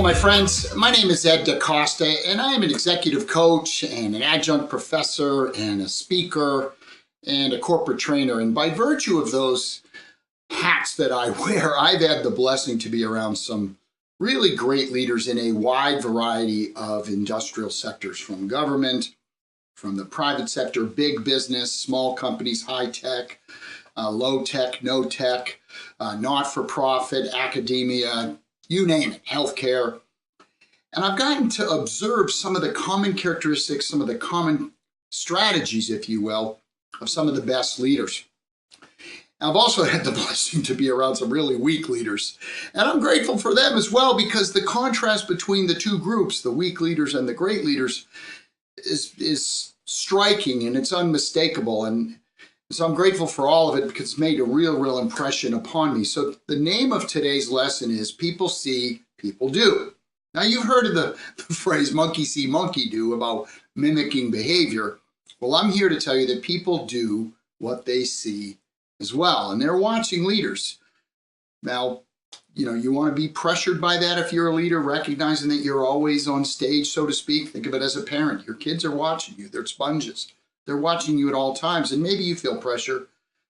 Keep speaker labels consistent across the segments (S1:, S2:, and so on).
S1: my friends. My name is Ed DeCosta, and I am an executive coach and an adjunct professor and a speaker and a corporate trainer. And by virtue of those hats that I wear, I've had the blessing to be around some really great leaders in a wide variety of industrial sectors, from government, from the private sector, big business, small companies, high tech, low tech, no tech, not-for-profit, academia, you name it, healthcare. And I've gotten to observe some of the common characteristics, some of the common strategies, if you will, of some of the best leaders. I've also had the blessing to be around some really weak leaders. And I'm grateful for them as well, because the contrast between the two groups, the weak leaders and the great leaders, is striking and it's unmistakable. And so I'm grateful for all of it because it's made a real impression upon me. So the name of today's lesson is People See, People Do. Now, you've heard of the phrase monkey see, monkey do about mimicking behavior. Well, I'm here to tell you that people do what they see as well. And they're watching leaders. Now, you want to be pressured by that if you're a leader, recognizing that you're always on stage, so to speak. Think of it as a parent. Your kids are watching you. They're sponges. They're watching you at all times. And maybe you feel pressure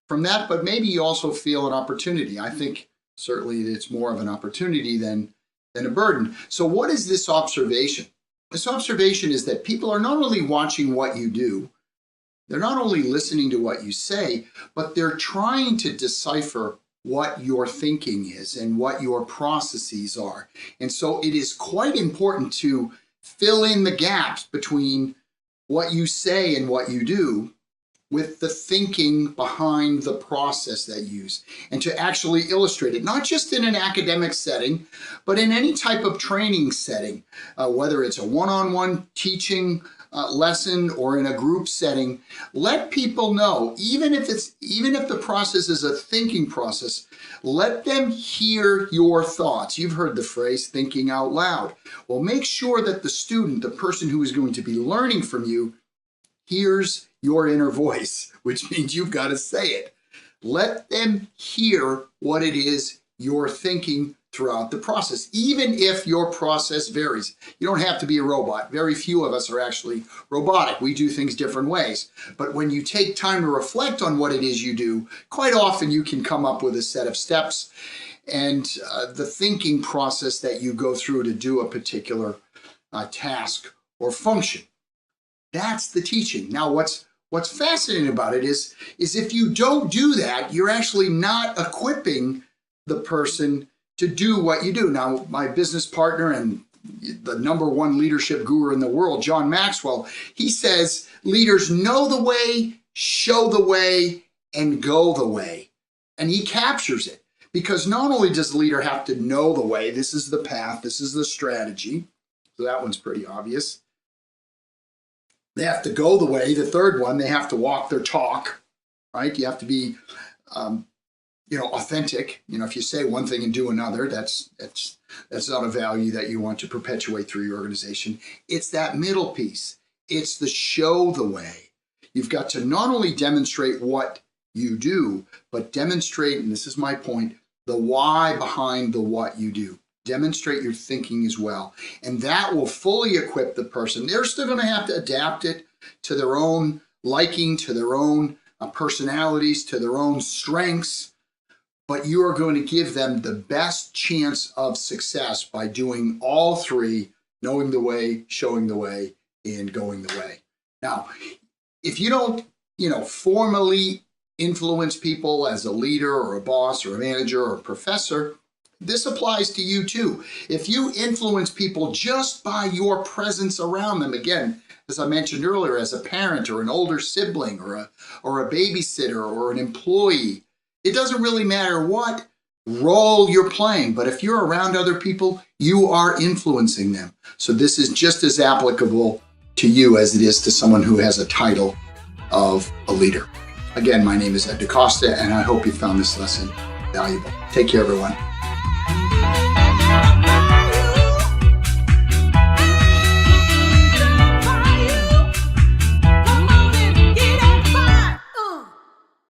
S1: from that, but maybe you also feel an opportunity. I think certainly it's more of an opportunity than a burden. So what is this observation? This observation is that people are not only watching what you do, they're not only listening to what you say, but they're trying to decipher what your thinking is and what your processes are. And so it is quite important to fill in the gaps between what you say and what you do with the thinking behind the process that you use, and to actually illustrate it, not just in an academic setting, but in any type of training setting, whether it's a one-on-one teaching lesson or in a group setting. Let people know, even if the process is a thinking process, let them hear your thoughts. You've heard the phrase thinking out loud. Well, make sure that the student, the person who is going to be learning from you, hears your inner voice, which means you've got to say it. Let them hear what it is you're thinking throughout the process, even if your process varies. You don't have to be a robot. Very few of us are actually robotic. We do things different ways. But when you take time to reflect on what it is you do, quite often you can come up with a set of steps and the thinking process that you go through to do a particular task or function. That's the teaching. Now, what's fascinating about it is if you don't do that, you're actually not equipping the person to do what you do. Now, my business partner and the #1 leadership guru in the world, John Maxwell, he says leaders know the way, show the way, and go the way. And he captures it, because not only does the leader have to know the way, this is the path, this is the strategy, so that one's pretty obvious. They have to go the way. The third one, they have to walk their talk, right? You have to be, authentic. If you say one thing and do another, that's not a value that you want to perpetuate through your organization. It's that middle piece. It's the show the way. You've got to not only demonstrate what you do, but demonstrate, and this is my point, the why behind the what you do. Demonstrate your thinking as well. And that will fully equip the person. They're still going to have to adapt it to their own liking, to their own personalities, to their own strengths. But you are going to give them the best chance of success by doing all three: knowing the way, showing the way, and going the way. Now, if you don't, formally influence people as a leader or a boss or a manager or a professor, this applies to you too. If you influence people just by your presence around them, again, as I mentioned earlier, as a parent or an older sibling or a babysitter or an employee, it doesn't really matter what role you're playing, but if you're around other people, you are influencing them. So this is just as applicable to you as it is to someone who has a title of a leader. Again, my name is Ed DeCosta, and I hope you found this lesson valuable. Take care, everyone.